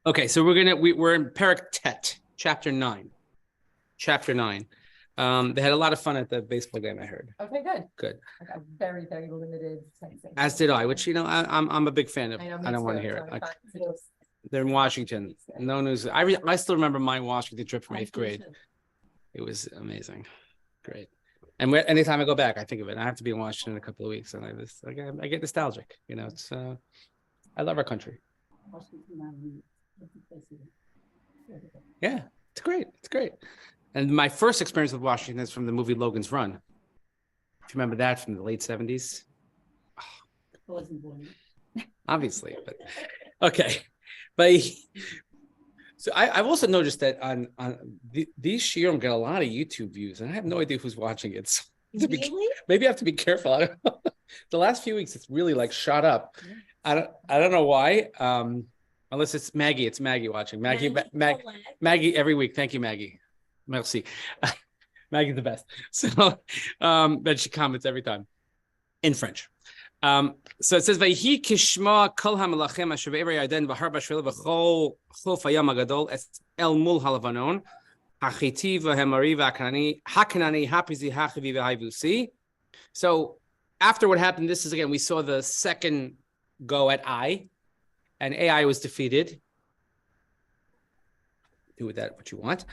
Okay, so we're in Perek Tet, chapter 9. Chapter 9. They had a lot of fun at the baseball game, I heard. Okay, good. Good. I got very, very limited sensing. As did I, which I'm a big fan of. I know, I don't want to too. hear it. So Like, it's they're in Washington. No news. I still remember my Washington trip from 8th grade. It was amazing. Great. And anytime I go back, I think of it. I have to be in Washington in a couple of weeks, and I get nostalgic. It's I love our country. Yeah, it's great. It's great. And my first experience with Washington is from the movie Logan's Run. If you remember that from the late 70s. Oh, I wasn't born. Obviously, but okay. But so I've also noticed that on these Shiurim get a lot of YouTube views, and I have no idea who's watching it. So really? Maybe I have to be careful. I don't know. The last few weeks, it's really like shot up. I don't know why. Unless it's Maggie. It's Maggie watching. Maggie every week. Thank you, Maggie. Merci. Maggie's the best. So but she comments every time in French. So it says Vayhi kishma kol hamelachem asher be'ever Yarden v'har b'shvil v'chol chof hayam hagadol es el mul halavanon hachiti v'hemari v'hakanani hapizi hachivi v'hayvusi. So after what happened, this is again, we saw the second go at Ai, and Ai was defeated. Do with that what you want.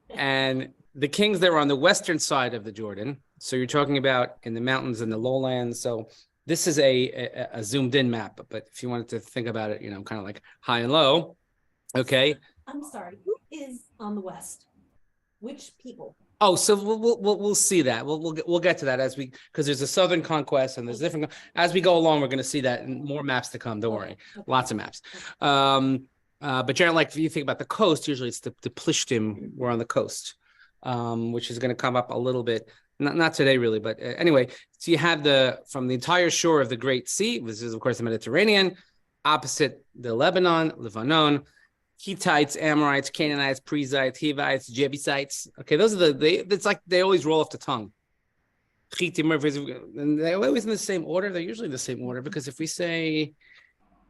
And the kings that were on the western side of the Jordan. So you're talking about in the mountains and the lowlands. So this is a zoomed in map, but if you wanted to think about it, kind of like high and low. Okay. I'm sorry. Who is on the west? Which people? Oh, so we'll see that. We'll get to that because there's a southern conquest and there's different. As we go along, we're going to see that and more maps to come. Don't worry, lots of maps. But generally, like if you think about the coast, usually it's the Plishtim. We're on the coast, which is going to come up a little bit. Not today, really, but anyway. So you have from the entire shore of the Great Sea, which is of course the Mediterranean, opposite the Lebanon, Hittites, Amorites, Canaanites, Perizzites, Hivites, Jebusites. Okay, those are it's like they always roll off the tongue. And they're always in the same order. They're usually in the same order because if we say,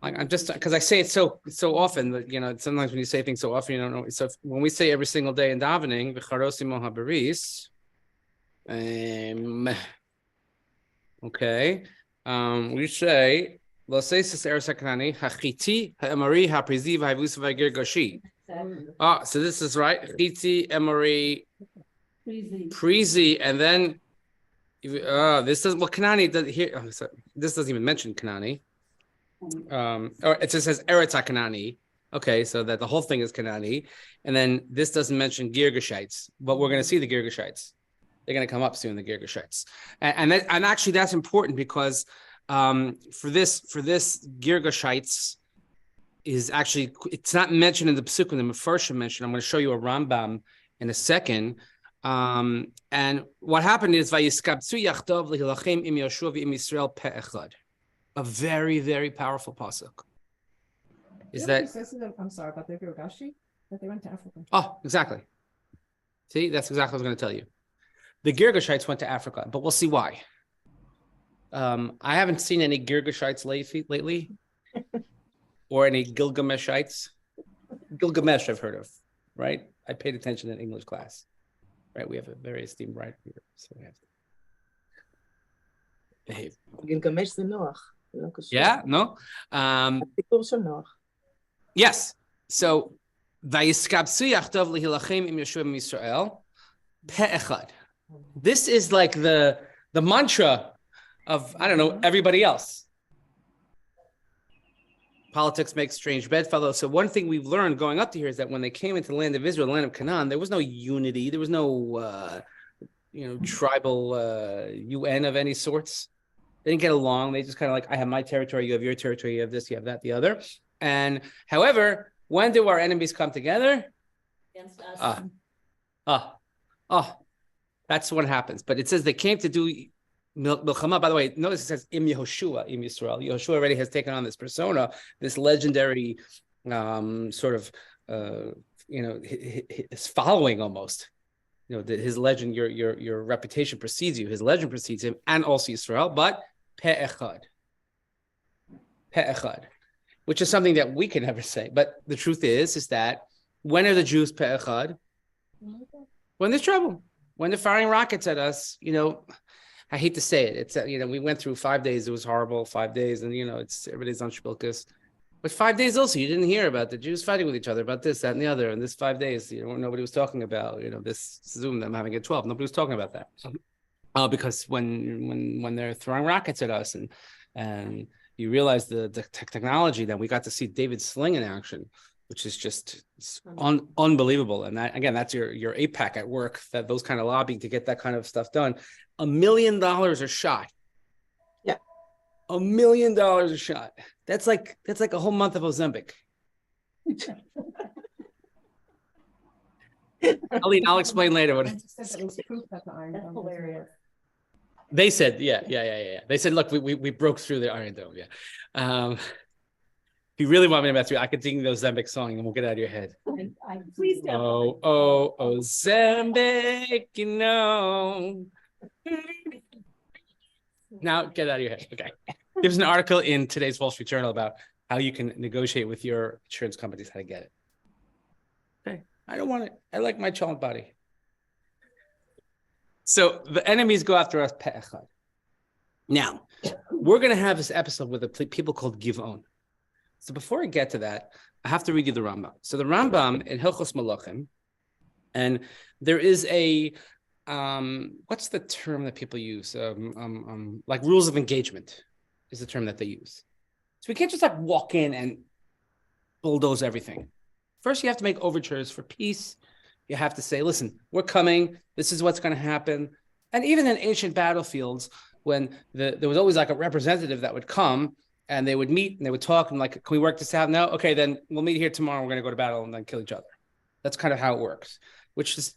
like, I'm just because I say it so often that sometimes when you say things so often you don't know. So when we say every single day in davening, v'charosim habaris. Okay. We say Losesis Erasakanani, Hachiti, Ha'emari, Haprizi, Vahivus Vagir Goshi. So this is right. Hachiti, Emori, Prizi, and then this does Kanani does here. This doesn't even mention Kanani. Or it just says Eretz Kanani. Okay, so that the whole thing is Kanani, and then this doesn't mention Girgashites, but we're going to see the Girgashites. They're going to come up soon, the Girgashites, and actually that's important because for this Girgashites is actually it's not mentioned in the Pesukim. The Mefarshim mentioned. I'm going to show you a Rambam in a second. And what happened is Vayiskabtsu Yachtov Lihilachim Im Yoshua Im Yisrael Pe'echad, a very, very powerful pasuk. Is that? I'm sorry about the Girgashi that they went to Africa. Oh, exactly. See, that's exactly what I was going to tell you. The Girgashites went to Africa, but we'll see why. I haven't seen any Girgashites lately, or any Gilgameshites. Gilgamesh I've heard of, right? I paid attention in English class, right? We have a very esteemed writer here, so we have to behave. Gilgamesh the Noach. Yeah, no. Yes. So, Vayiskabsu Yachtov Lihilachim Im Yeshua Im Yisrael Pe'echad. This is like the mantra of, I don't know, everybody else. Politics makes strange bedfellows. So one thing we've learned going up to here is that when they came into the land of Israel, the land of Canaan, there was no unity. There was no, tribal UN of any sorts. They didn't get along. They just kind of like, I have my territory, you have your territory, you have this, you have that, the other. And however, when do our enemies come together? Against us. That's what happens. But it says they came to do milchama. By the way, notice it says Im Yehoshua, Im Yisrael. Yehoshua already has taken on this persona, this legendary sort of, his following almost. His legend, your reputation precedes you. His legend precedes him, and also Yisrael. But pe'echad. which is something that we can never say. But the truth is that when are the Jews pe'echad? When there's trouble, when they're firing rockets at us, I hate to say it. It's, we went through 5 days. It was horrible, 5 days. And, it's everybody's on shpilkus. But 5 days also, you didn't hear about the Jews fighting with each other about this, that, and the other. And this 5 days, nobody was talking about, this Zoom, them having it 12. Nobody was talking about that. Because when they're throwing rockets at us and you realize the technology that we got to see David sling in action, which is just unbelievable. And that, again, that's your APAC at work, that those kind of lobbying to get that kind of stuff done. $1 million a shot. Yeah. $1 million a shot. That's like a whole month of Ozempic. I'll explain later what That's hilarious. they said. Yeah. They said, look, we broke through the Iron Dome. Yeah. If you really want me to mess with you, I could sing the Ozempic song and we'll get out of your head. Please don't. Oh, Ozempic, Now get out of your head. Okay. There's an article in today's Wall Street Journal about how you can negotiate with your insurance companies how to get it. Okay. I don't want it. I like my child body. So the enemies go after us pe'echad. Now, we're going to have this episode with a people called Givonim. So before I get to that, I have to read you the Rambam. So the Rambam in Hilchos Malachim, and there is a what's the term that people use? Like rules of engagement is the term that they use. So we can't just like walk in and bulldoze everything. First, you have to make overtures for peace. You have to say, listen, we're coming. This is what's going to happen. And even in ancient battlefields, when there was always like a representative that would come and they would meet and they would talk and like, can we work this out? No? Okay, then we'll meet here tomorrow. We're going to go to battle and then kill each other. That's kind of how it works, which is,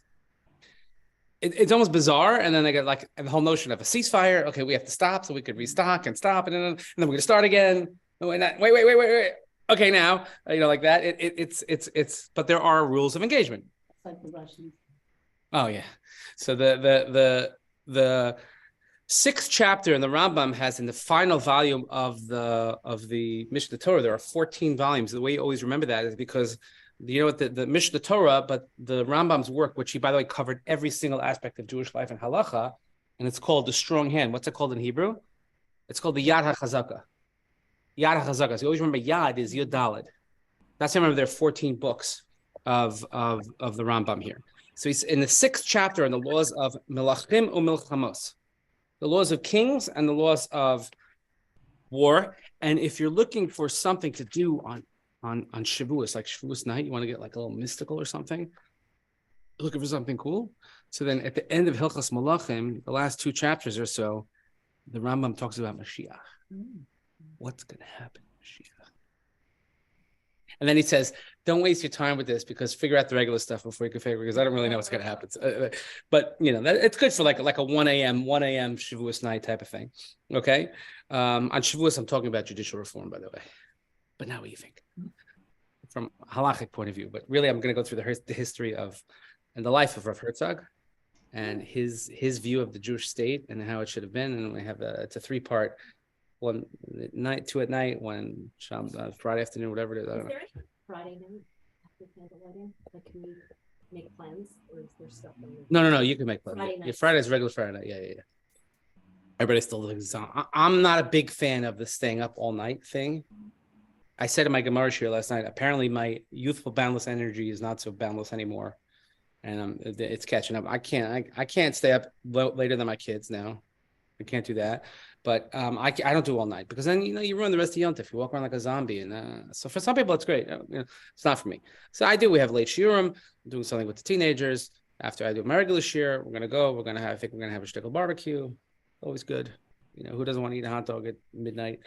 it's almost bizarre. And then they get like the whole notion of a ceasefire. Okay, we have to stop so we could restock and stop. And then we're going to start again. Wait. Okay, now, like that. It's, but there are rules of engagement. It's like the Russians. Oh yeah. So the sixth chapter in the Rambam has in the final volume of the Mishnah Torah, there are 14 volumes. The way you always remember that is because what the Mishnah Torah, but the Rambam's work, which he, by the way, covered every single aspect of Jewish life and halacha, and it's called the strong hand. What's it called in Hebrew? It's called the Yad HaChazaka. Yad HaChazaka. So you always remember Yad is Yud Daled. That's why I remember there are 14 books of the Rambam here. So he's in the sixth chapter on the laws of Melachim u'Milchamos, the laws of kings and the laws of war. And if you're looking for something to do on Shavuos, like Shavuos night, you want to get like a little mystical or something, looking for something cool. So then at the end of Hilchos Malachim, the last 2 chapters or so, the Rambam talks about Mashiach. What's going to happen to Mashiach? And then he says, don't waste your time with this because figure out the regular stuff before you can figure, because I don't really know what's going to happen. But it's good for like a 1 a.m. Shavuos night type of thing. Okay. On Shavuos, I'm talking about judicial reform, by the way. But now what do you think? From a halachic point of view, but really I'm going to go through the history of and the life of Rav Herzog and his view of the Jewish state and how it should have been. And we have it's a 3-part, 1 at night, 2 at night, 1 Friday afternoon, whatever it is. I don't know. Is there a Friday night after candlelighting? Like, can we make plans, or is there stuff? No. You can make plans. Friday Yeah, nights. Friday's regular Friday night. Yeah. Everybody still lives on. I'm not a big fan of the staying up all night thing. I said in my Gemara here last night, apparently my youthful boundless energy is not so boundless anymore. And it's catching up. I can't stay up later than my kids now. I can't do that. But I don't do all night because then, you ruin the rest of Yom Tov. You walk around like a zombie. And so for some people, it's great. It's not for me. So we have late Shiurim, doing something with the teenagers. After I do my regular Shiur, we're going to go. I think we're going to have a shtickle barbecue. Always good. Who doesn't want to eat a hot dog at midnight?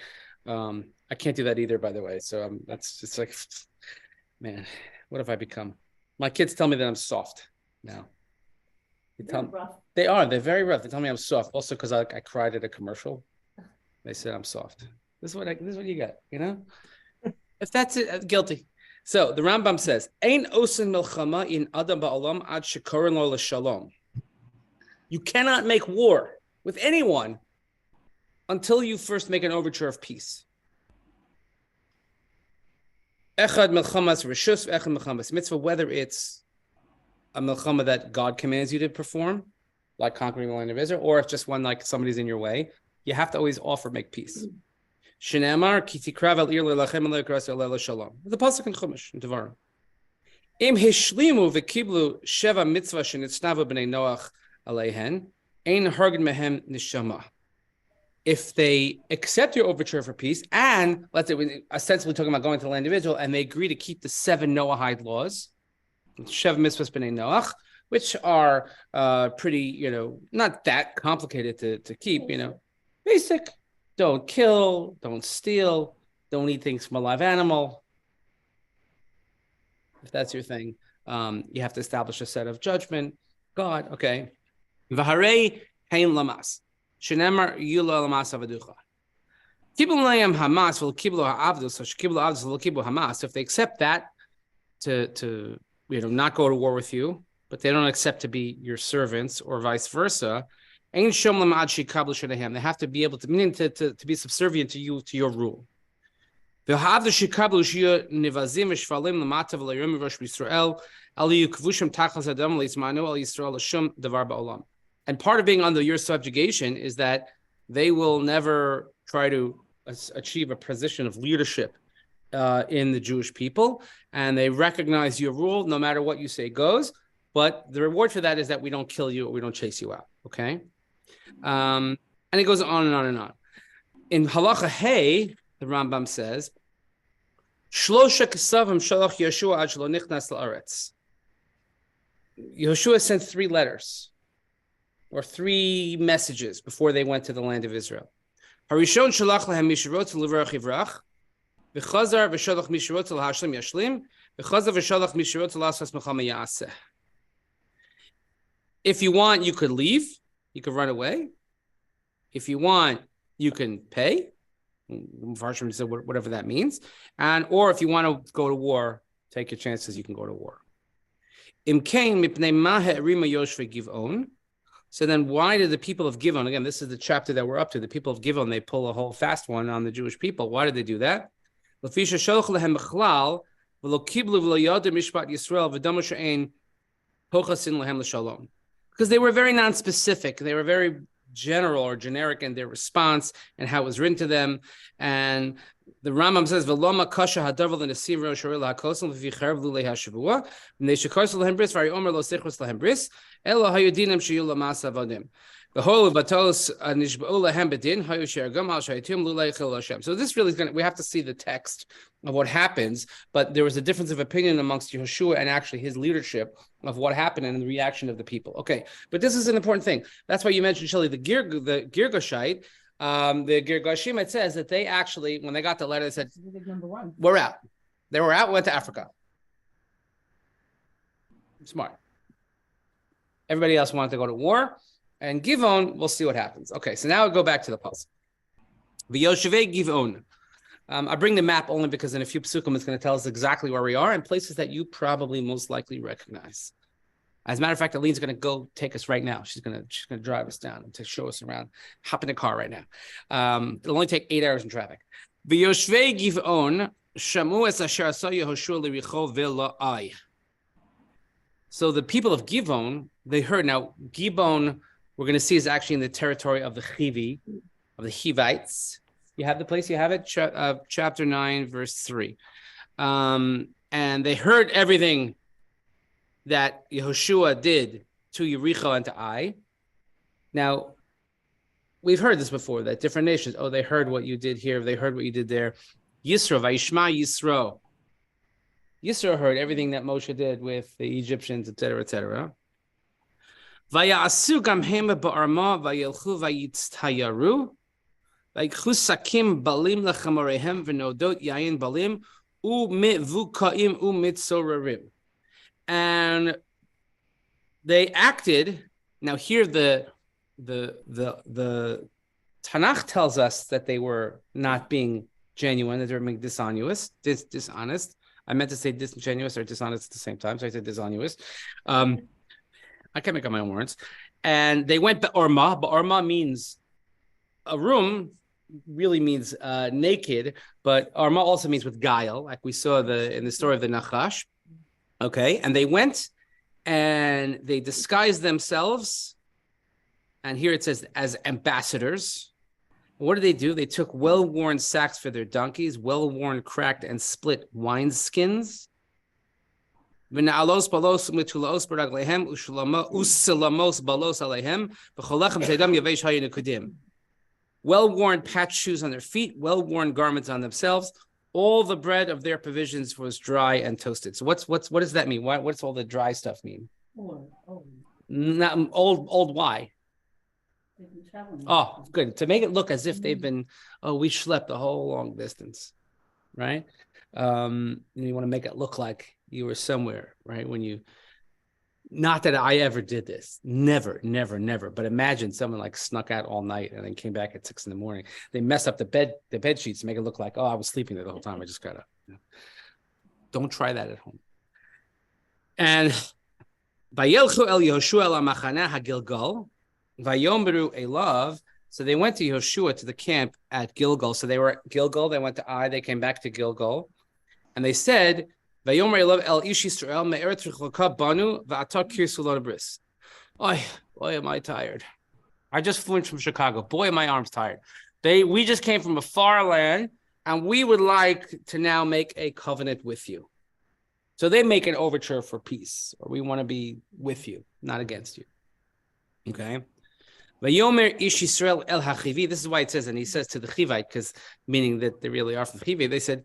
I can't do that either, by the way. So that's just like, man, what have I become? My kids tell me that I'm soft now. They're very rough. They tell me I'm soft. Also, because I cried at a commercial. They said I'm soft. This is what you got, If that's it, guilty. So the Rambam says, Ein osin milchama in adam ba'olam ad shekoren lo l'shalom. You cannot make war with anyone until you first make an overture of peace. Echad melchamas reshus, echad melchamas mitzvah, whether it's a melchama that God commands you to perform, like conquering the land of Israel, or if just one like somebody's in your way, you have to always make peace. Shenamar ki tikrav al ir lelachem lekras el shalom. The pasuk in Chumash in Devarim. Im hishlimu v'kiblu sheva mitzvah shenitznavu b'nei Noach aleihen ein hargin mehem nishama. If they accept your overture for peace, and let's say we're ostensibly talking about going to the land of Israel, and they agree to keep the 7 Noahide laws, Sheva mitzvahs b'nei Noach, which are pretty, not that complicated to keep, basic. Don't kill, don't steal, don't eat things from a live animal. If that's your thing, you have to establish a set of judgment. God, okay. V'harei hein lamas. Shenemar yula lamas avaducha. Kibul layam hamas v'l kibul ha'avdus, so shekibul ha'avdus v'l kibul hamas. If they accept that to not go to war with you, but they don't accept to be your servants or vice versa, they have to be able to, meaning to be subservient to you, to your rule. And part of being under your subjugation is that they will never try to achieve a position of leadership in the Jewish people, and they recognize your rule no matter what you say goes. But the reward for that is that we don't kill you or we don't chase you out. Okay. And it goes on and on and on. In Halacha Hey, the Rambam says, Shlosha Kesavim Shalach Yeshua Ad Shelo Nichnas La'aretz. Yeshua sent 3 letters or 3 messages before they went to the land of Israel. Harishon Shalach Lahem Mishirot Levrach Yivrach, V'chazar V'shalach Mishirot L'Hashlim Yashlim, V'chazar V'shalach Mishirot L'Asas Mechama Yaseh. If you want, you could leave. You could run away. If you want, you can pay. Whatever that means. Or if you want to go to war, take your chances, you can go to war. So then why did the people of Givon, again, this is the chapter that we're up to, the people of Givon, they pull a whole fast one on the Jewish people. Why did they do that? Because they were very non-specific. They were very general or generic in their response and how it was written to them. And the Rambam says, "V'loma kasha hadavar l'nesim rosh harila hakosim v'vicherv lulei hashavua v'nei shekarsu lahem bris v'ari omer lo sichros lahem bris elo hayudinem sheyu lamas avodim v'hol v'batos nishba'u lahem bedin hayu she'ergam al shayitim lulei chil Hashem." So this really is we have to see the text of what happens, but there was a difference of opinion amongst Yehoshua and actually his leadership of what happened and the reaction of the people. Okay, but this is an important thing. That's why you mentioned, Shelley, the Girgashite. The Girgashim, it says that they actually, when they got the letter, they said, Number 1. we're out. They were out, went to Africa. Smart. Everybody else wanted to go to war. And Givon, we'll see what happens. Okay, so now we'll go back to the pulse. V'yoshevei Givon. I bring the map only because in a few psukim it's going to tell us exactly where we are and places that you probably most likely recognize. As a matter of fact, Aline's going to go take us right now. She's going to drive us down and to show us around. Hop in the car right now. It'll only take 8 hours in traffic. V'yoshvei Givon shamu es asher asa Yehoshua l'richo v'la'ai. So the people of Givon, they heard. Now, Givon, we're going to see, is actually in the territory of the Chivi, of the Hivites. You have the place? You have it? Chapter 9, verse 3. And they heard everything that Yehoshua did to Yericho and to Ai. Now, we've heard this before, that different nations, they heard what you did here, they heard what you did there. Yisro, Vayishma Yisro. Yisro heard everything that Moshe did with the Egyptians, etc., etc. Vaya'asu gam hema ba'arma vayelchu vayitztayaru vayikhu sakim balim lechamorehem v'nodot yayin balim u'mitvukaim u'mitzorarim. And they acted. Now here the Tanakh tells us that they were not being genuine, that they were being dishonest. I meant to say disingenuous or dishonest at the same time, so I said dishonest. I can't make up my own words. And they went ba'orma. Ba'orma means a room really means naked, but arma also means with guile, like we saw in the story of the Nachash. Okay, and they went and they disguised themselves, and here it says as ambassadors. What did they do? They took well-worn sacks for their donkeys, well-worn, cracked, and split wineskins. Well-worn patched shoes on their feet, well-worn garments on themselves. All the bread of their provisions was dry and toasted. So what does that mean? What's all the dry stuff mean? Not old. Why? Oh, good. To make it look as if they've been. Oh, we schlepped a whole long distance, right? You want to make it look like you were somewhere, right? Not that I ever did this, never. But imagine someone like snuck out all night and then came back at 6 a.m. They mess up the bed sheets to make it look like, oh, I was sleeping there the whole time. I just got up. Don't try that at home. And Vayelchu el Yehoshua el Machaneh HaGilgal, Vayomeru Elav. So they went to Yehoshua to the camp at Gilgal. So they were at Gilgal. They went to Ai. They came back to Gilgal, and they said, "Vayomer Elav el Ish Yisrael me'eret Richoka banu va'atar kirsulon bris." Boy, am I tired. I just flew in from Chicago. Boy, am my arms tired. We just came from a far land, and we would like to now make a covenant with you. So they make an overture for peace, or we want to be with you, not against you. Okay. Vayomer Ish Yisrael el HaChivi. This is why it says, and he says to the Chivite, because meaning that they really are from Chivi. They said,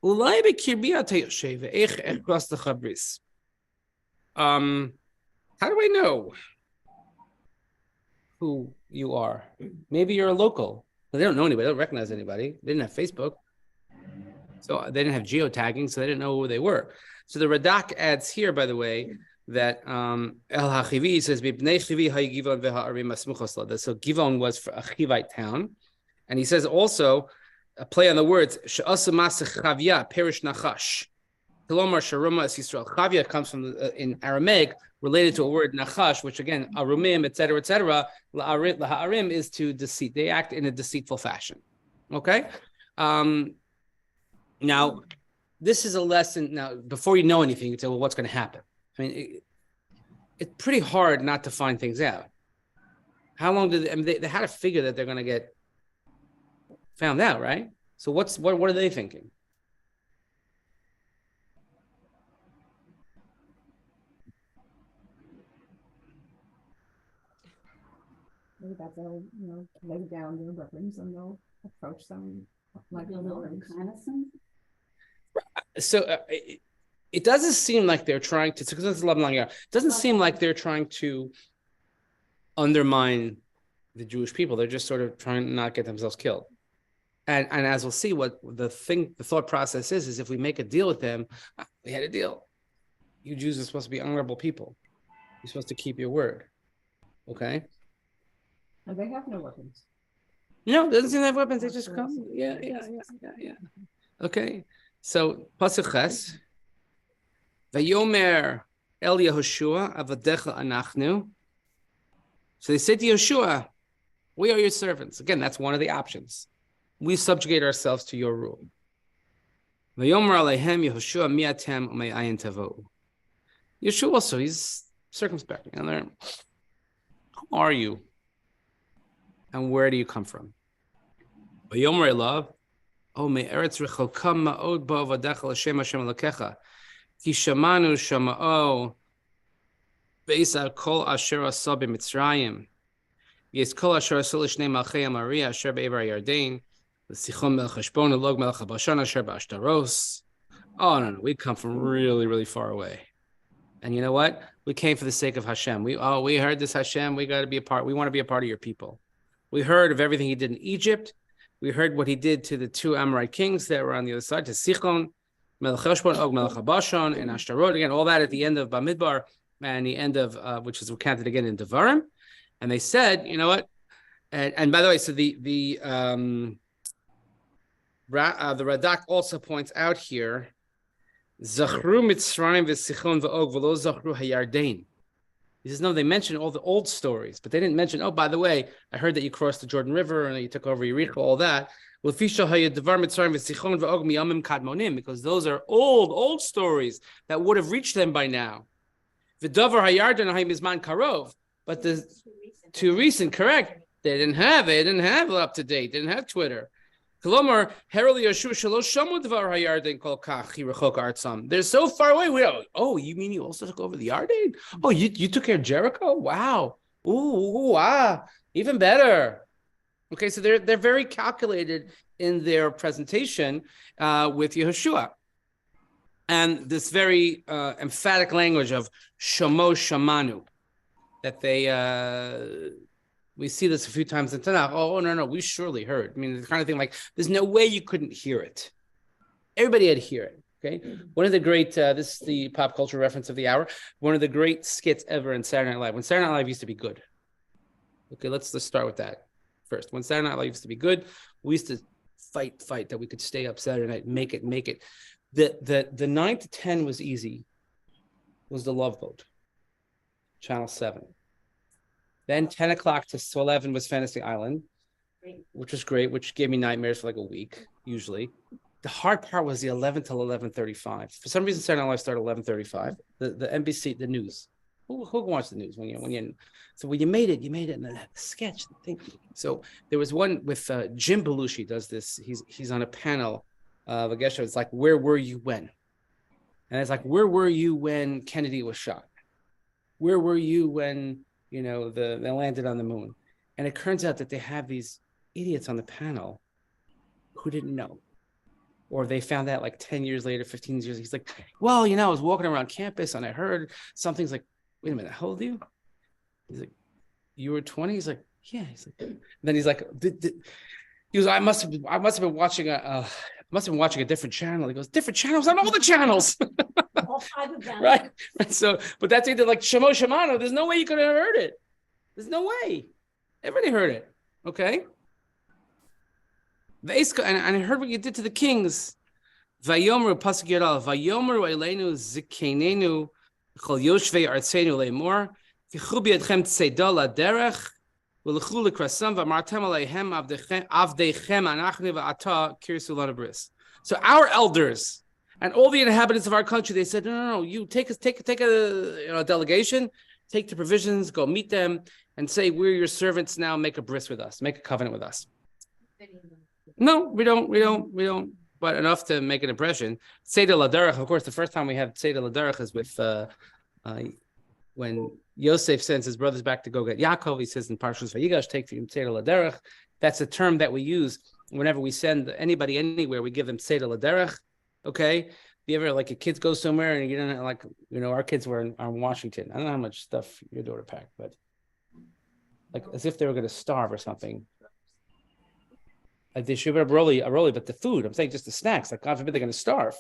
"Ulai bekirbi atayoshev eich echras lechabris." How do I know who you are? Maybe you're a local, but they don't know anybody. They don't recognize anybody. They didn't have Facebook, so they didn't have geotagging, so they didn't know who they were. So the Radak adds here, by the way, that El HaChivi says, so Givon was for a Chivite town. And he says also, a play on the words, perish nachash. Chavia comes from, in Aramaic, related to a word nachash, which again, arumim, etc., etc. La'arim is to deceit. They act in a deceitful fashion. Okay? Now, this is a lesson. Now, before you know anything, you say, well, what's going to happen? I mean, it's pretty hard not to find things out. How long did they had to figure that they're going to get found out, right? So what are they thinking? Maybe that they'll, lay down their weapons and they'll approach them like reconnaissance. So it doesn't seem like they're trying to. It doesn't seem like they're trying to undermine the Jewish people. They're just sort of trying to not get themselves killed. And as we'll see, what the thought process is if we make a deal with them, we had a deal. You Jews are supposed to be honorable people. You're supposed to keep your word. Okay? And they have no weapons. No, it doesn't seem they have weapons. They just come. Yeah. Okay. So, Pasuk Ches. Vayomer El Yehoshua avadecha anachnu. So they say to Yehoshua, we are your servants. Again, that's one of the options. We subjugate ourselves to your rule. Vayomer Alehem Yehoshua miatem ume'ayin tavo. Yehoshua also, he's circumspect. And they're, who are you? And where do you come from? Vayomer Elav, O me'eretz rechoka ma'od ba'avadecha l'shem Hashem Elokecha. Ki shamanu shama'o be'isar kol asher asa b'Mitzrayim. Yes, kol asher asa l'shnei malchei Amaria asher be'evar Yarden. L'sichon melech Heshbon elog melech Bashan asher ba'ashtaros. Oh, no. We come from really, really far away. And you know what? We came for the sake of Hashem. We heard this Hashem. We got to be a part. We want to be a part of your people. We heard of everything he did in Egypt. We heard what he did to the two Amorite kings that were on the other side, to Sichon, Melech Heshbon, Og Melech Bashan, and Ashtarot. Again, all that at the end of Bamidbar and the end of, which is recounted again in Devarim. And they said, you know what? And by the way, so the Radak also points out here, Zachru Mitzrayim v'Sichon v'Og v'lo Zachru HaYarden. He says, no, they mentioned all the old stories, but they didn't mention, oh, by the way, I heard that you crossed the Jordan River and that you took over Yericho, all that. Because those are old stories that would have reached them by now. But the too recent, correct? They didn't have it. They didn't have up to date. They didn't have Twitter. They're so far away. Oh, you mean you also took over the Yarden? Oh, you took care of Jericho? Wow. Even better. Okay, so they're very calculated in their presentation with Yehoshua. And this very emphatic language of Shomo Shamanu, that they we see this a few times in Tanakh. Oh, no, we surely heard. I mean, the kind of thing like, there's no way you couldn't hear it. Everybody had to hear it, okay? One of the great, this is the pop culture reference of the hour, one of the great skits ever in Saturday Night Live, when Saturday Night Live used to be good. Okay, let's start with that first. When Saturday Night Live used to be good, we used to fight that we could stay up Saturday night, make it. The 9 to 10 was easy, was the Love Boat, Channel 7. Then 10 o'clock to 11 was Fantasy Island, which was great, which gave me nightmares for like a week, usually. The hard part was the 11 till 11:35. For some reason, Saturday Night Live started 11:35. The NBC, the news. Who watched the news so when you made it, and the sketch, the thing. So there was one with Jim Belushi does this. He's on a panel of a guest show. It's like, where were you when? And it's like, where were you when Kennedy was shot? Where were you when they landed on the moon? And it turns out that they have these idiots on the panel who didn't know. Or they found out like 10 years later, 15 years. He's like, well, I was walking around campus and I heard something's like, wait a minute, how old are you? He's like, you were 20? He's like, yeah. He's like, and then he's like, he goes, I must have been watching a different channel. He goes, different channels on all the channels. All 5 of them. Right. So, but that's either like Shemo Shemano. There's no way you could have heard it. There's no way. Everybody heard it. Okay. And I heard what you did to the kings. Vayomru pasuk Yodal. Vayomru Elenu Zikenenu Chol Yoshvei Artseinu Leimor. V'chu b'yadchem tzeidah laderech. V'lechu l'krasam v'amartem aleihem avdeichem anachnu v'ata kirsu lana bris. So our elders and all the inhabitants of our country, they said, no, you take a delegation, take the provisions, go meet them, and say, we're your servants now, make a bris with us, make a covenant with us. No, we don't, but enough to make an impression. Seder Laderech, of course, the first time we have Seder Laderech is with when Yosef sends his brothers back to go get Yaakov. He says in Parshas Vayigash, take him Seder Laderech. That's a term that we use whenever we send anybody anywhere. We give them Seder Laderech. Okay, if you ever like your kids go somewhere and you don't like, our kids were in Washington. I don't know how much stuff your daughter packed, but like as if they were going to starve or something. Like they should have a rolly, but the food, I'm saying just the snacks. Like God forbid they're going to starve.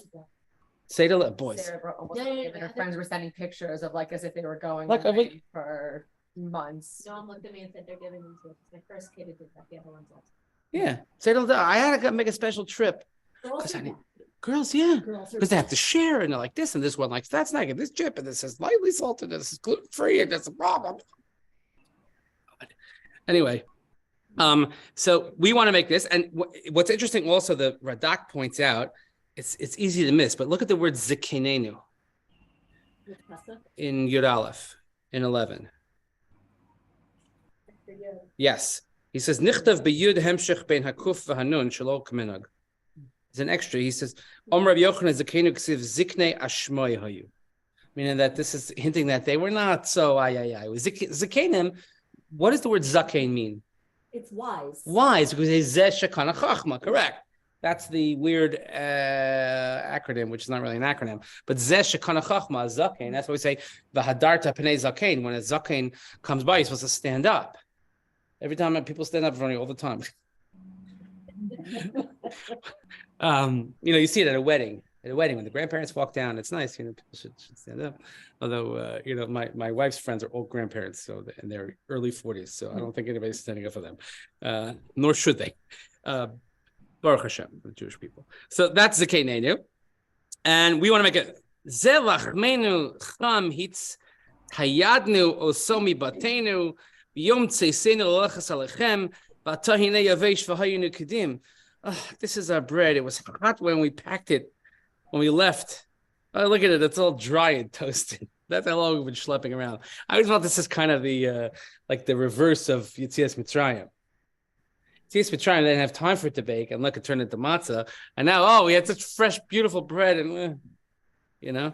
Say to boys. Her friends were sending pictures of like as if they were going like away for months. Dawn looked at me and said they're giving them to us. My first kid did that. The other one's also. Yeah, say to I had to make a special trip because I need. Girls, yeah, because they have to share, and they're like this, and this one like that's not good. This chip, and this is lightly salted, and this is gluten free, and that's a problem. Anyway, so we want to make this, and what's interesting also, the Radak points out, it's easy to miss, but look at the word zikenenu in Yud Aleph in 11. Yes, he says nichtav b'yud hemshech bein hakuf v'hanun shelo k'minag. It's an extra. He says, Om Rav Yochanan Zakenu Ksiv Ziknei Ashmoy Hayu. Meaning that this is hinting that they were not so Zakenim. What does the word Zakein mean? It's wise. Wise, because it's Zeh Shekana Chachma, correct. That's the weird acronym, which is not really an acronym. But Zeh Shekana Chachma, Zakein. That's why we say Vahadarta Pnei Zakein. When a Zakein comes by, you're supposed to stand up. Every time people stand up in front of you all the time. You see it at a wedding. At a wedding, when the grandparents walk down, it's nice. People should stand up. Although, my wife's friends are all grandparents, so in their early 40s. So I don't think anybody's standing up for them, nor should they. Baruch Hashem, the Jewish people. So that's Zakeinu, and we want to make it Zelachmenu Cham Hitz Hayadnu osomi batenu yom tseisenu lechas alechem vatahine yavesh v'hayinu kedim. This is our bread. It was hot when we packed it, when we left. Oh, look at it. It's all dry and toasted. That's how long we've been schlepping around. I always thought this is kind of the like the reverse of Yetzias Mitzrayim. Yetzias Mitzrayim, they didn't have time for it to bake, and look, it turned into matzah. And now, we had such fresh, beautiful bread, and you know.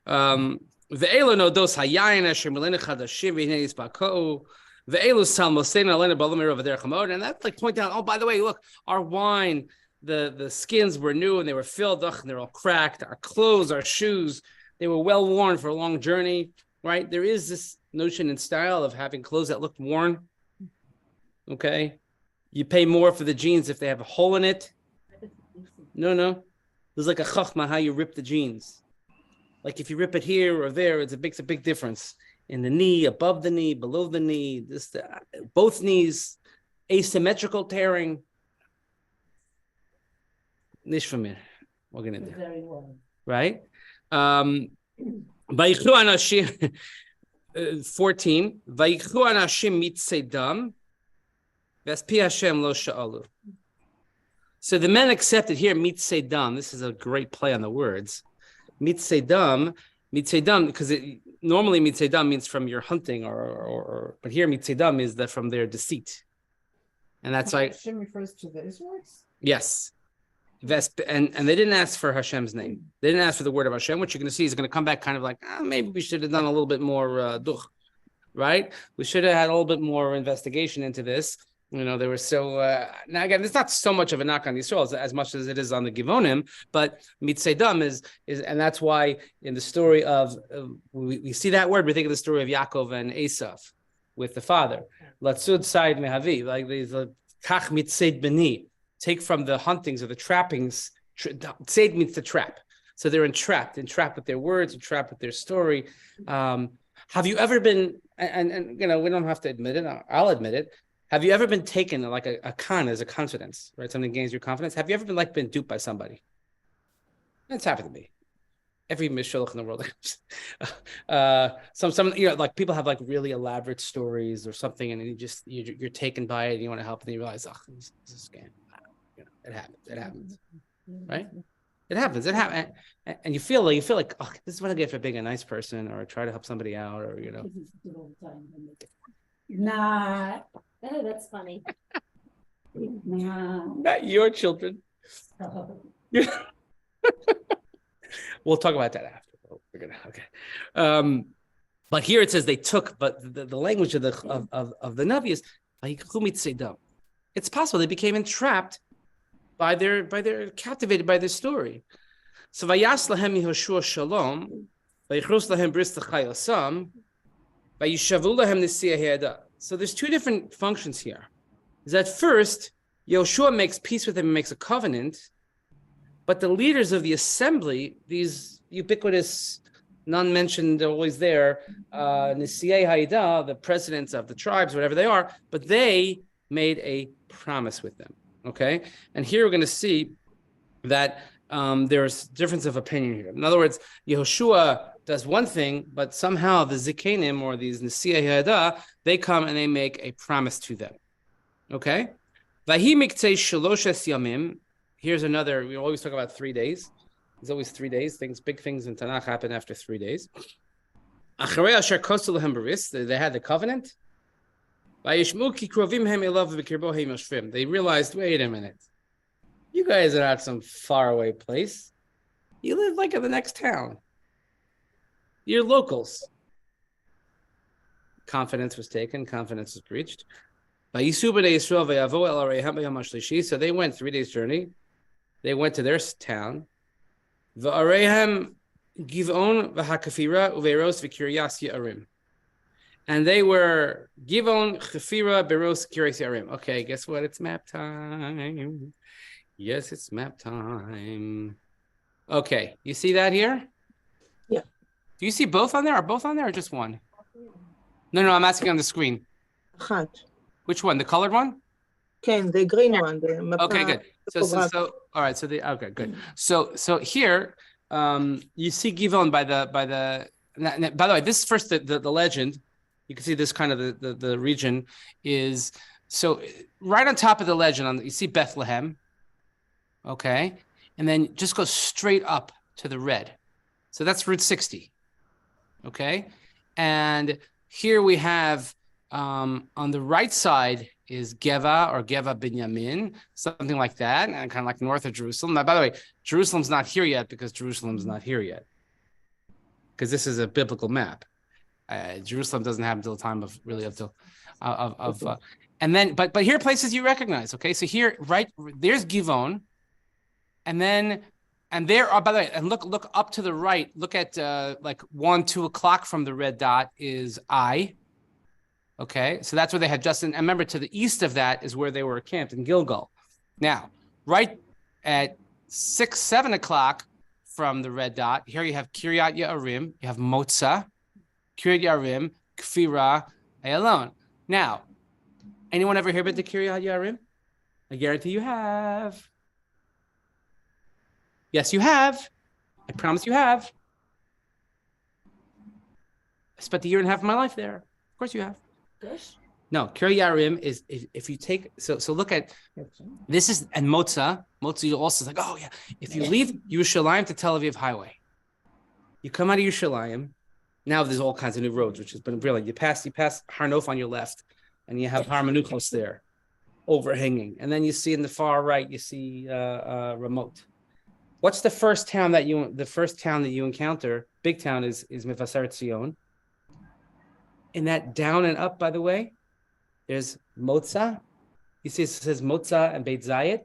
Ve'elu nodos hayayin asher melenu chadashim v'hinei yispakou. Ve'elu salmosenu alenu b'alamir over there chamod. And that's like point out, by the way, look, our wine, the skins were new and they were filled, and they're all cracked. Our clothes, our shoes, they were well worn for a long journey, right? There is this notion in style of having clothes that look worn. Okay, you pay more for the jeans if they have a hole in it. No, there's like a chachma how you rip the jeans. Like if you rip it here or there, it makes a big difference. In the knee, above the knee, below the knee, both knees, asymmetrical tearing. Nishvamir, we're gonna do. Very well. Right? 14. Vayikhu anashim mitzedam, vespi Hashem lo sha'alu. So the men accepted here mitzedam. This is a great play on the words. Mitzedam, because normally mitzedam means from your hunting, but here mitzedam is that from their deceit, and that's why Hashem refers to the Israelites. Yes, and they didn't ask for Hashem's name. They didn't ask for the word of Hashem. What you're going to see is going to come back kind of like maybe we should have done a little bit more duch, right? We should have had a little bit more investigation into this. You know, they were so now again, it's not so much of a knock on Yisrael as much as it is on the Givonim, but mitzedam is, and that's why in the story of we see that word, we think of the story of Yaakov and Esav with the father. Latzud side mehavi, like these kach mitzed beni, take from the huntings or the trappings. Tzed means to trap, so they're entrapped with their words, entrapped with their story. Have you ever been? And you know, we don't have to admit it. I'll admit it. Have you ever been taken like a con as a confidence, right? Something gains your confidence. Have you ever been duped by somebody? It's happened to me. Every mishloach in the world. Some you know, like people have like really elaborate stories or something, and you're taken by it, and you want to help, and you realize, this is a scam. You know, it happens, right? It happens, and you feel like, this is what I get for being a nice person, or try to help somebody out, or you know. Nah. Oh, that's funny. Nah. Not your children. We'll talk about that after. Okay. But here it says they took, but the language of the Navi is it's possible they became entrapped by their captivated by their story. So vayas lahem Yehoshua shalom, vayichrus lahem bris l'chayosam, vayishavu lahem nesiya he'ada. So there's two different functions here. Is that first, Yehoshua makes peace with them and makes a covenant, but the leaders of the assembly, these ubiquitous, none mentioned, always there, Nisiyei Haida, the presidents of the tribes, whatever they are, but they made a promise with them. Okay? And here we're going to see that there's difference of opinion here. In other words, Yehoshua does one thing, but somehow the Zikanim or these Nisiyei Haida, they come and they make a promise to them. Okay? Vahi miktei shaloshes yamim. Here's another, we always talk about 3 days. There's always 3 days. Big things in Tanakh happen after 3 days. Acharei asher kosu lehem beris, they had the covenant. Vayishmu ki krovim hem elav v'kirbo hem yoshvim. They realized, wait a minute. You guys are not some faraway place. You live like in the next town. You're locals. Confidence was taken. Confidence was breached. So they went 3 days journey. They went to their town. And they were Givon, Chefira, Beros, Kiryas Yarim. Okay, guess what? It's map time. Yes, it's map time. Okay, you see that here? Yeah. Do you see both on there? Are both on there or just one? No, I'm asking on the screen. אחת. Which one? The colored one? כן, the green one. The מפה. Okay, good. So all right. So okay, good. So here, you see Givon by the by the way, this is first the legend. You can see this kind of the region is so right on top of the legend. You see Bethlehem, okay, and then just go straight up to the red. So that's Route 60, okay, and here we have on the right side is Geva or Geva Binyamin, something like that, and kind of like north of Jerusalem. Now, by the way, Jerusalem's not here yet because Jerusalem's not here yet, because this is a biblical map. Jerusalem doesn't happen until the time of really until and then but here are places you recognize. Okay, so here right there's Givon, and then and there are, by the way, and look up to the right. Look at like 1-2 o'clock from the red dot is I. Okay, so that's where they had Justin. And remember, to the east of that is where they were camped in Gilgal. Now, right at 6-7 o'clock from the red dot, here you have Kiryat Ye'arim, you have Motza, Kiryat Ye'arim, Kfira, Ayalon. Now, anyone ever hear about the Kiryat Ye'arim? I guarantee you have. Yes, you have. I promise you have. I spent a year and a half of my life there. Of course you have. No, Kiryat Ye'arim is if you take so look at this is and Motza you also is like, oh yeah, if you leave Yerushalayim to Tel Aviv highway, you come out of Yerushalayim. Now there's all kinds of new roads, which has been brilliant. You pass Har Nof on your left, and you have Har Menuchos there, overhanging, and then you see in the far right you see Ramot. What's the first town that you encounter? Big town is Mevaseret Tzion. In that down and up, by the way, there's Motza. You see it says Motza and Beit Zayit.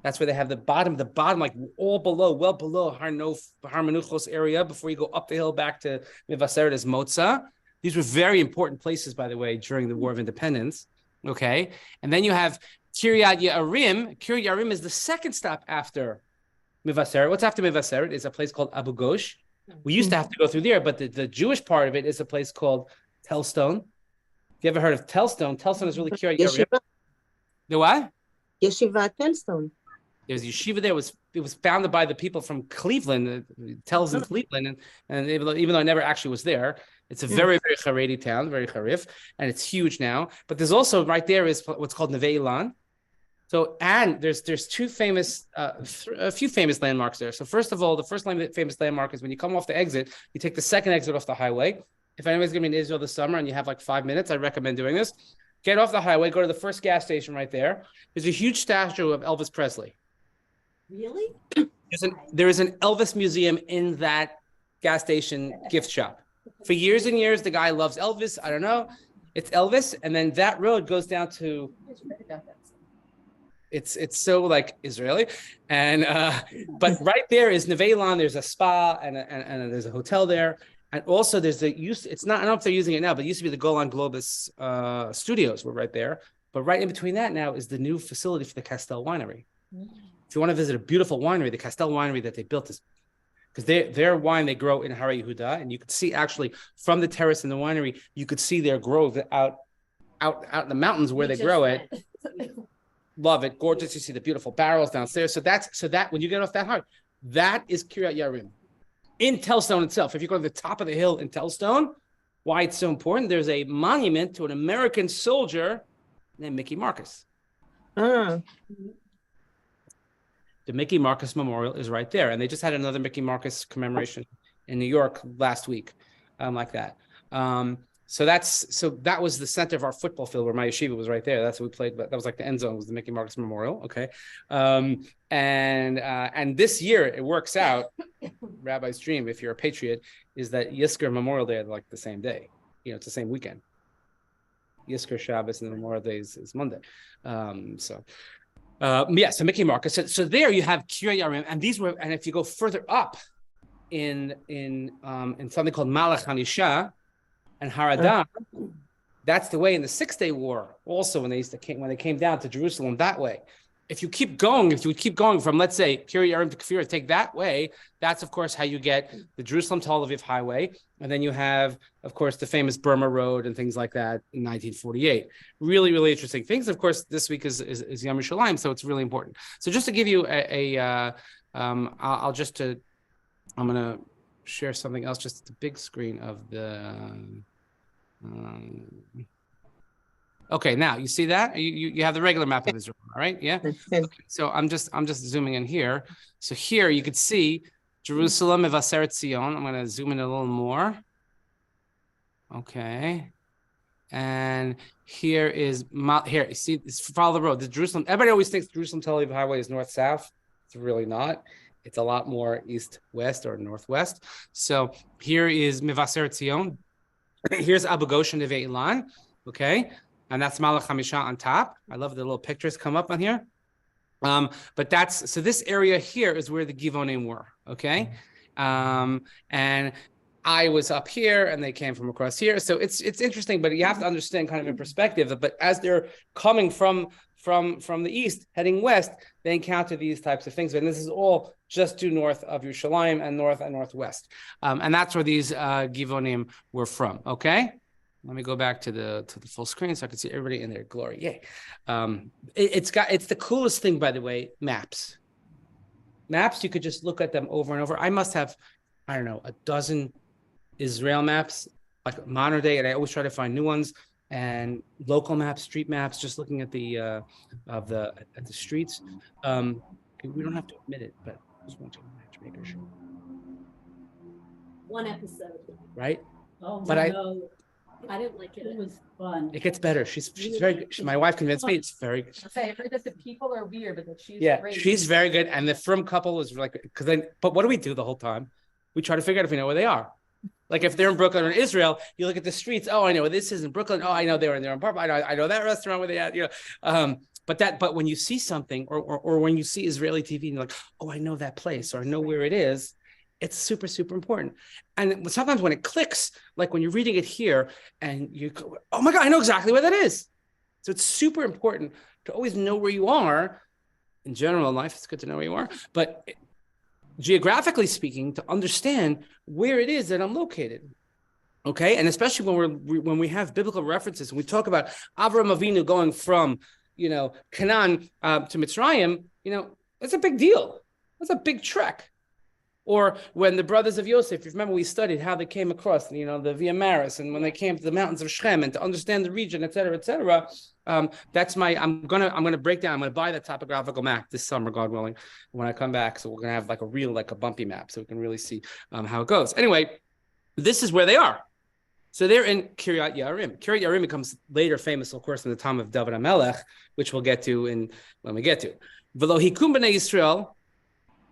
That's where they have the bottom, like all below, well below Har Menuchos area before you go up the hill back to Mevaseret is Motza. These were very important places, by the way, during the War of Independence. Okay. And then you have Kiryat Ye'arim. Kiryat Ye'arim is the second stop after Mevaseret. What's after Mevaseret is a place called Abu Ghosh. We used to have to go through there, but the Jewish part of it is a place called Telstone. If you ever heard of Telstone, Telstone is really Kiryat Ye'arim. The what? Yeshiva Telstone. There's a yeshiva there. It was founded by the people from Cleveland, Tells in Cleveland, and even though I never actually was there, it's a very, very Haredi town, very Harif, and it's huge now. But there's also right there is what's called Neve Ilan. So, and there's two famous, a few famous landmarks there. So first of all, the first famous landmark is when you come off the exit, you take the second exit off the highway. If anybody's going to be in Israel this summer and you have like 5 minutes, I recommend doing this. Get off the highway, go to the first gas station right there. There's a huge statue of Elvis Presley. Really? There is an Elvis museum in that gas station gift shop. For years and years, the guy loves Elvis. I don't know. It's Elvis. And then that road goes down to, it's so like Israeli. And, but right there is Neve Ilan. There's a spa and there's a hotel there. And also there's it's not, I don't know if they're using it now, but it used to be the Golan Globus studios were right there. But right in between that now is the new facility for the Castel Winery. If you want to visit a beautiful winery, the Castel Winery that they built is, because their wine they grow in Har Yehuda, and you could see actually from the terrace in the winery, you could see their growth out in the mountains where they grow it. Love it, gorgeous. You see the beautiful barrels downstairs. So that when you get off that hard, that is Kiryat Ye'arim in Telstone itself. If you go to the top of the hill in Telstone, why it's so important? There's a monument to an American soldier named Mickey Marcus. The Mickey Marcus Memorial is right there. And they just had another Mickey Marcus commemoration in New York last week, like that. So that was the center of our football field where my yeshiva was right there. That's what we played. But that was like the end zone was the Mickey Marcus Memorial. Okay. And this year it works out. Rabbi's dream, if you're a patriot, is that Yizkor Memorial Day are like the same day. It's the same weekend. Yizkor Shabbos and Memorial Day is Monday. So Mickey Marcus. So there you have Kiryat Ye'arim, and if you go further up in something called Malach HaNisha and Haradah, that's the way in the 6-Day War. Also, when they came down to Jerusalem that way. If you keep going from, let's say, Kiryat Ye'arim to Kfira, take that way, that's, of course, how you get the Jerusalem to Tel Aviv highway. And then you have, of course, the famous Burma Road and things like that in 1948. Really, really interesting things. Of course, this week is Yom Yerushalayim, so it's really important. So just to give you I'm going to share something else, just the big screen of the. Okay, now you see that you have the regular map of Israel, all right? Yeah. כן. Okay, so I'm just zooming in here. So here you could see Jerusalem, Mevaseret Zion. I'm going to zoom in a little more. Okay. And here is here. You see, follow the road. The Jerusalem. Everybody always thinks Jerusalem Tel Aviv highway is north south. It's really not. It's a lot more east west or northwest. So here is Mevaseret Zion. Here's Abu Goshen Neve Ilan. Okay, and that's Malach Hamisha on top. I love the little pictures come up on here. But that's so this area here is where the Givonim were. Okay, and I was up here and they came from across here. So it's interesting, but you have to understand kind of in perspective. But as they're coming from the east, heading west, they encounter these types of things. And this is all just due north of Yerushalayim and north and northwest. And that's where these Givonim were from. Okay. Let me go back to the full screen so I can see everybody in their glory. Yay. It's the coolest thing, by the way, maps. Maps, you could just look at them over and over. I must have, I don't know, a dozen Israel maps, like modern day, and I always try to find new ones, and local maps, street maps, just looking at the streets. We don't have to admit it, but I just want to make sure. One episode. Right? Oh, But I didn't like it. It was fun. It gets better. She's very good. My wife convinced me it's very good. I heard that the people are weird, but that she's great. She's very good. And the frum couple was like, but what do we do the whole time? We try to figure out if we know where they are. Like if they're in Brooklyn or in Israel, you look at the streets. Oh, I know this is in Brooklyn. Oh, I know they're in Park. I know that restaurant where they at. But when you see something or when you see Israeli TV, and you're like, oh, I know that place or I know where it is. It's super, super important. And sometimes when it clicks, like when you're reading it here and you go, oh my God, I know exactly where that is. So it's super important to always know where you are. In general, in life, it's good to know where you are. But geographically speaking, to understand where it is that I'm located. Okay. And especially when we have biblical references, and we talk about Avraham Avinu going from, Canaan to Mitzrayim, it's a big deal. That's a big trek. Or when the brothers of Yosef, if you remember, we studied how they came across, the Via Maris, and when they came to the mountains of Shechem, and to understand the region, et cetera, et cetera. That's I'm gonna break down. I'm gonna buy the topographical map this summer, God willing, when I come back. So we're gonna have like a bumpy map, so we can really see how it goes. Anyway, this is where they are. So they're in Kiryat Yarim. Kiryat Yarim becomes later famous, of course, in the time of David HaMelech, which we'll get to when we get to. V'lo hikum b'nei Yisrael.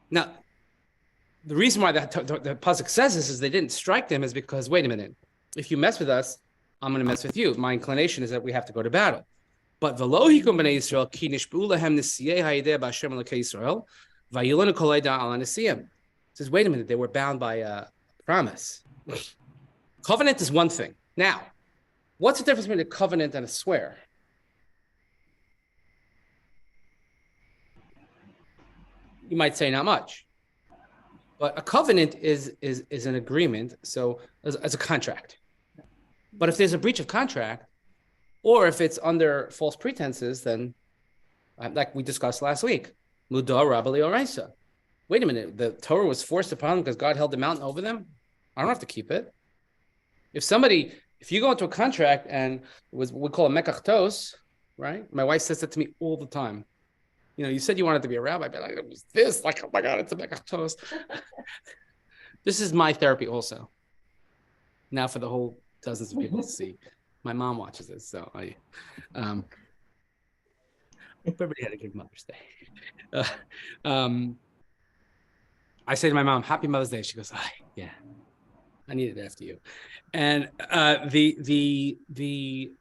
Now, the reason why the pasuk says this is they didn't strike them is because, wait a minute, if you mess with us, I'm going to mess with you. My inclination is that we have to go to battle. But v'lo hikum b'nei Yisrael ki nishb'u lahem nisiyei ha'ideh b'Hashem Elokei Yisrael v'yilonu kol eidah al hanisiyim. It says, wait a minute, they were bound by a promise. Covenant is one thing. Now, what's the difference between a covenant and a swear? You might say not much. But a covenant is an agreement, so as a contract. But if there's a breach of contract, or if it's under false pretenses, then, like we discussed last week, Mudah Rabali Oraisa. Wait a minute, the Torah was forced upon them because God held the mountain over them? I don't have to keep it. If you go into a contract and we call it mekach tos, right? My wife says that to me all the time. You said you wanted to be a rabbi, but it was this, like, oh my God, it's a mekach tos. This is my therapy also. Now for the whole dozens of people to see. My mom watches this, so everybody had a good Mother's Day. I say to my mom, Happy Mother's Day. She goes, yeah, I need it after you. And the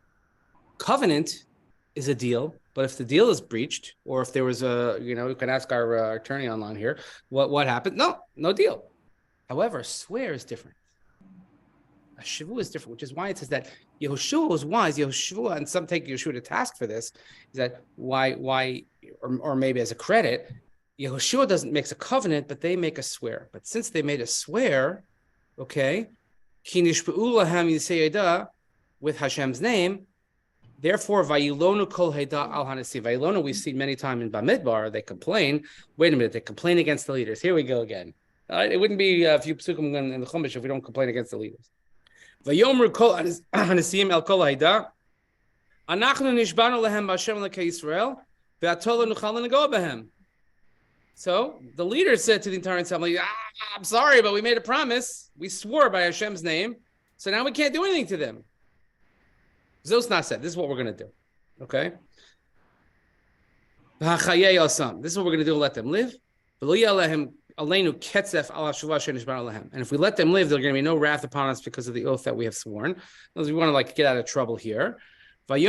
covenant is a deal. But if the deal is breached, or if there was we can ask our attorney online here, what happened? No deal. However, a swear is different. A shavua is different, which is why it says that Yehoshua was wise. Yehoshua, and some take Yehoshua to task for this, is that why, or maybe as a credit, Yehoshua doesn't make a covenant, but they make a swear. But since they made a swear, okay, with Hashem's name. Therefore, Vayilonu kol heda al hanasi. Vayilonu, we've seen many times in Bamidbar, they complain. Wait a minute, they complain against the leaders. Here we go again. All right, it wouldn't be a few psukim in the Chumash if we don't complain against the leaders. Vayomru kol anasiyim el kol haida. Anachnu nishbanu lehem b'Hashem l'kei Yisrael ve'atolu nuchal l'nego b'hem. So the leader said to the entire assembly, I'm sorry, but we made a promise. We swore by Hashem's name. So now we can't do anything to them. Zosna said, this is what we're going to do. Okay? This is what we're going to do, let them live. And if we let them live, there's going to be no wrath upon us because of the oath that we have sworn. Because we want to get out of trouble here. Here's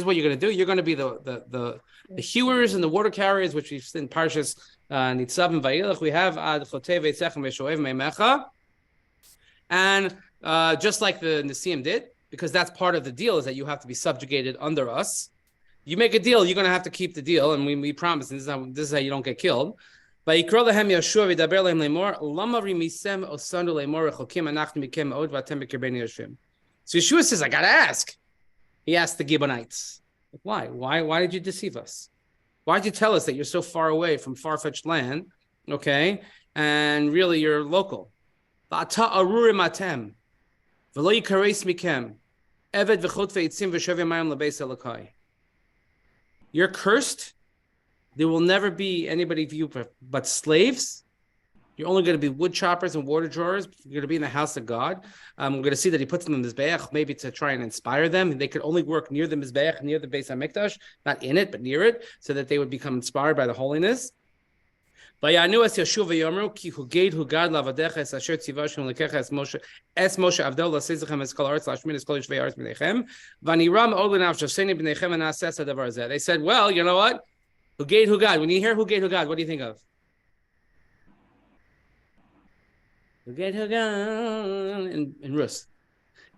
what you're going to do. You're going to be the hewers and the water carriers, which we've seen in Parshas Nitzav and Vayilach. We have ad chotei veitzechem v'shoev meimecha, and just like the Nesiim did, because that's part of the deal, is that you have to be subjugated under us. You make a deal, you're going to have to keep the deal, and we promise. And this is how you don't get killed. Vayikro lehem Yeshua v'daber lehem lemor lama rimisem osanu lemor rechokim anachnu mikem od v'atem b'kirbeni Hashem. So Yeshua says, I got to ask. He asked the Gibeonites, why? Why did you deceive us? Why did you tell us that you're so far away from far-fetched land, okay, and really you're local? V'ata arurim atem, v'lo yikareis mikem, eved v'chot ve'itzim v'shovei mayim lebeis Elokai. You're cursed. There will never be anybody for you but slaves. You're only going to be wood choppers and water drawers. You're going to be in the house of God. We're going to see that he puts them in the Mizbeach, maybe to try and inspire them. They could only work near the Mizbeach, near the Beis HaMikdash, not in it, but near it, so that they would become inspired by the holiness. Vayanu es Yeshua v'yomru ki huged hugad lavadecha es asher tzivashim lekecha es Moshe avdol l'seizechem es kol haaretz lashmin es kol yishvei haaretz b'nechem v'niram od l'nav shoseni b'nechem v'naseh hadavar zeh. They said, well, you know what? Huged hugad. When you hear huged hugad, what do you think of? In Rus.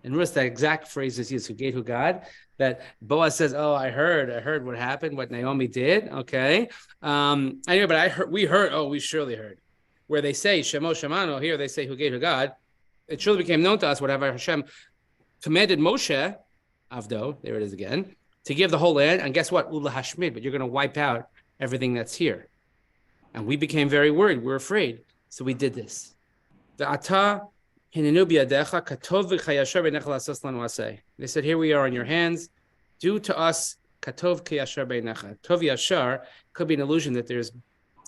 In Rus, that exact phrase is used, Huged Hugad, that Boaz says, oh, I heard what happened, what Naomi did, okay? Anyway, but we surely heard. Where they say, Shemo Shemano, here they say Huged Hugad, it surely became known to us whatever Hashem commanded Moshe, Avdo, there it is again, to give the whole land, and guess what? Ula Hashmid, but you're going to wipe out everything that's here. And we became very worried, we're afraid, so we did this. They said, here we are in your hands. Do to us katov kiyashar beinecha. Tov yashar could be an illusion that there's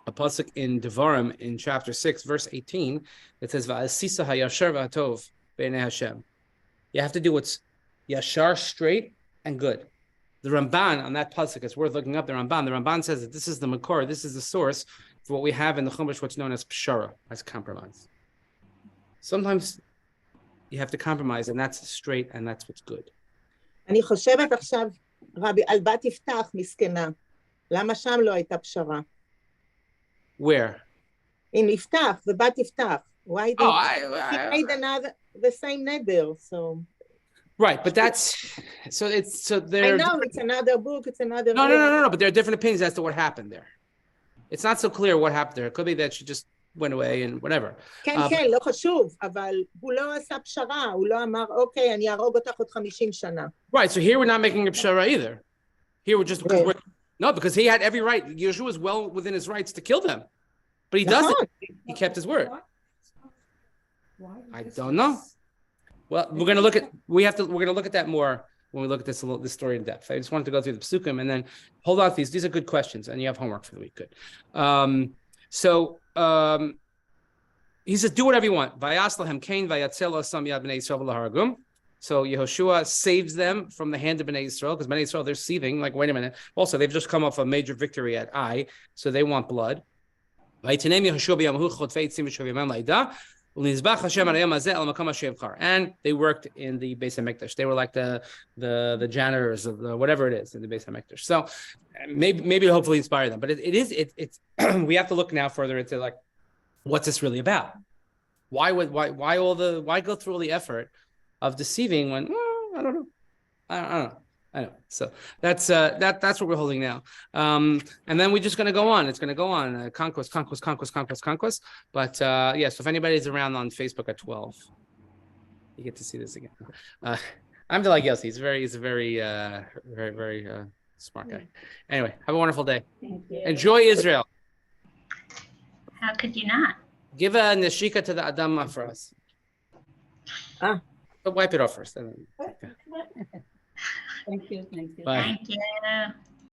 a pasuk in Devarim in chapter 6, verse 18, that says, Va'asisa hayashar v'atov beinei Hashem. You have to do what's yashar, straight, and good. The Ramban on that pasuk, it's worth looking up the Ramban. The Ramban says that this is the makor, this is the source for what we have in the Chumash, what's known as pshara, as compromise. Sometimes you have to compromise, and that's straight, and that's what's good. אני חושבת עכשיו, רבי, על בת יפתח מסכנה. למה שם לא הייתה פשרה? Where? In יפתח, ובת יפתח. Why did he made the same neder, so... Right, but that's... So there. I know, it's another book, it's another... No, but there are different opinions as to what happened there. It's not so clear what happened there. It could be that she just went away and whatever. כן, לא חשוב, אבל הוא לא עשה פשרה, הוא לא אמר, אוקיי, אני ארוג אותך עוד 50 שנה. Right, so here we're not making a pshara either. Here we're just... because he had every right. Yeshua was well within his rights to kill them. But he doesn't. He kept his word. I don't know. Well, we're going to look at that more when we look at this story in depth. I just wanted to go through the psukim and then hold on to these. These are good questions, and you have homework for the week. Good. He says, do whatever you want. Vayaslahem Cain vayatzelo sam yad bnei Yisrael v'laharagum. So Yehoshua saves them from the hand of Bnei Yisrael, because Bnei Yisrael, they're seething, like, wait a minute. Also, they've just come off a major victory at Ai, so they want blood. And they worked in the Beis HaMikdash. They were like the janitors of the whatever it is in the Beis HaMikdash. So maybe hopefully inspire them. But it's we have to look now further into, like, what's this really about? Why go through all the effort of deceiving when I don't know. So that's what we're holding now. And then we're just going to go on. It's going to go on. Conquest. But so if anybody's around on Facebook at 12, you get to see this again. I'm Yossi. He's very Smart guy. Anyway, have a wonderful day. Thank you. Enjoy Israel. How could you not? Give a neshika to the Adama for us. Ah. But wipe it off first. And then, Thank you, thank you. Bye. Thank you.